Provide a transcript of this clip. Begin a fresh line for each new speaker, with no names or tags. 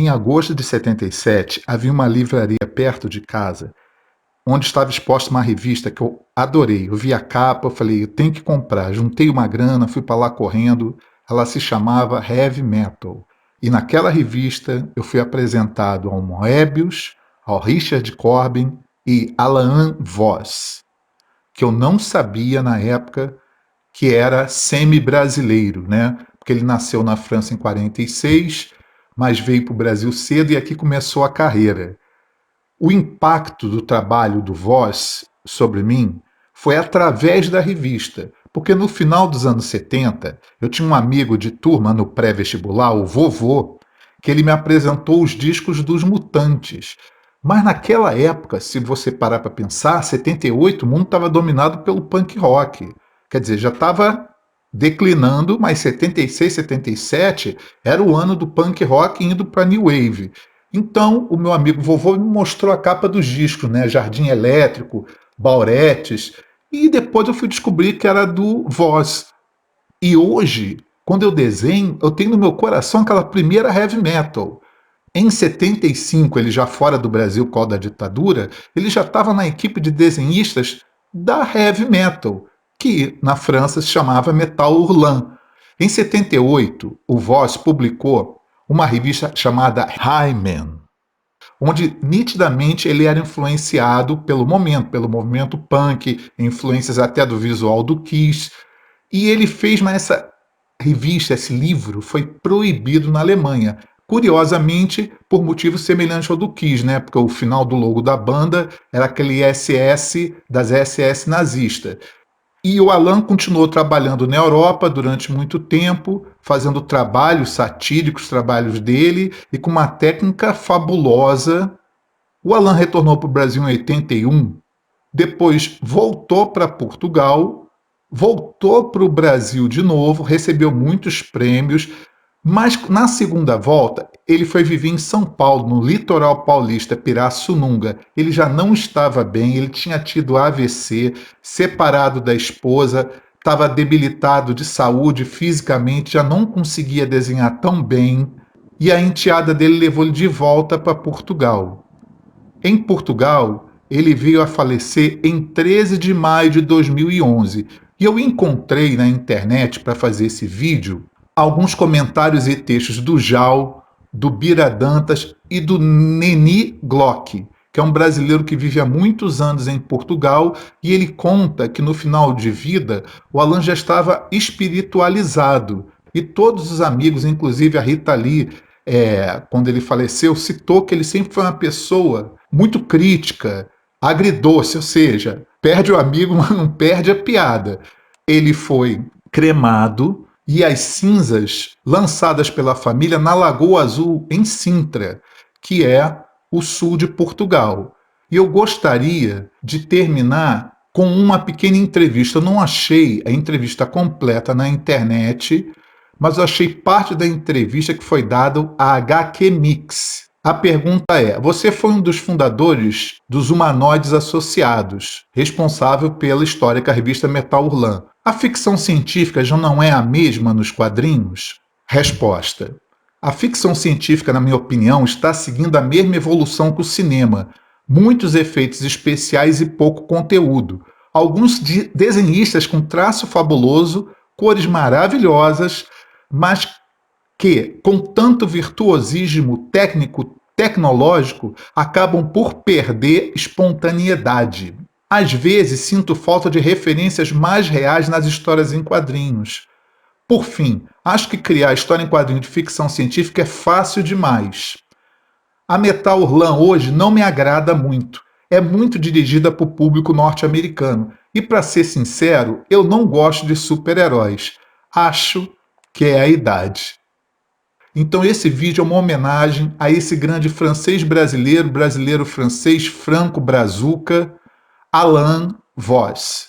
em agosto de 77, havia uma livraria perto de casa, onde estava exposta uma revista que eu adorei. Eu vi a capa, eu falei, eu tenho que comprar. Juntei uma grana, fui para lá correndo. Ela se chamava Heavy Metal. E naquela revista eu fui apresentado ao Moebius, ao Richard Corbin e Alain Voss, que eu não sabia na época que era semi-brasileiro, né? Porque ele nasceu na França em 46, mas veio para o Brasil cedo e aqui começou a carreira. O impacto do trabalho do Voss sobre mim foi através da revista, porque no final dos anos 70, eu tinha um amigo de turma no pré-vestibular, o Vovô, que ele me apresentou os discos dos Mutantes. Mas naquela época, se você parar para pensar, 78, o mundo estava dominado pelo punk rock. Quer dizer, já estava declinando, mas 76, 77 era o ano do punk rock indo para New Wave. Então, o meu amigo Vovô me mostrou a capa dos discos, né? Jardim Elétrico, Bauretes, e depois eu fui descobrir que era do Voz. E hoje, quando eu desenho, eu tenho no meu coração aquela primeira heavy metal. Em 75, ele já fora do Brasil, por causa da ditadura, ele já estava na equipe de desenhistas da heavy metal, que na França se chamava Metal Hurlant. Em 78, o Voz publicou uma revista chamada Hymen, onde nitidamente ele era influenciado pelo movimento punk, influências até do visual do Kiss, e ele fez, mas essa revista, esse livro, foi proibido na Alemanha. Curiosamente, por motivos semelhantes ao do Kiss, né? Porque o final do logo da banda era aquele SS das SS nazistas. E o Alan continuou trabalhando na Europa durante muito tempo, fazendo trabalhos satíricos, trabalhos dele, e com uma técnica fabulosa. O Alan retornou para o Brasil em 81, depois voltou para Portugal, voltou para o Brasil de novo, recebeu muitos prêmios, mas na segunda volta ele foi viver em São Paulo, no litoral paulista, Pirassununga. Ele já não estava bem, ele tinha tido AVC, separado da esposa, estava debilitado de saúde fisicamente, já não conseguia desenhar tão bem, e a enteada dele levou ele de volta para Portugal. Em Portugal, ele veio a falecer em 13 de maio de 2011. E eu encontrei na internet, para fazer esse vídeo, alguns comentários e textos do Jal, do Bira Dantas e do Neni Glock, que é um brasileiro que vive há muitos anos em Portugal, e ele conta que no final de vida o Alan já estava espiritualizado. E todos os amigos, inclusive a Rita Lee, quando ele faleceu, citou que ele sempre foi uma pessoa muito crítica, agridoce, ou seja, perde o amigo, mas não perde a piada. Ele foi cremado e as cinzas lançadas pela família na Lagoa Azul, em Sintra, que é o sul de Portugal. E eu gostaria de terminar com uma pequena entrevista. Eu não achei a entrevista completa na internet, mas eu achei parte da entrevista que foi dada à HQ Mix. A pergunta é: você foi um dos fundadores dos Humanoides Associados, responsável pela histórica revista Metal Hurlant. A ficção científica já não é a mesma nos quadrinhos? Resposta: a ficção científica, na minha opinião, está seguindo a mesma evolução que o cinema. Muitos efeitos especiais e pouco conteúdo. Alguns desenhistas com traço fabuloso, cores maravilhosas, mas que, com tanto virtuosismo técnico, tecnológico, acabam por perder espontaneidade. Às vezes sinto falta de referências mais reais nas histórias em quadrinhos. Por fim, acho que criar história em quadrinho de ficção científica é fácil demais. A Metal Hurlant hoje não me agrada muito. É muito dirigida para o público norte-americano. E, para ser sincero, eu não gosto de super-heróis. Acho que é a idade. Então esse vídeo é uma homenagem a esse grande francês brasileiro, brasileiro-francês, Franco Brazuca, Alain Voss.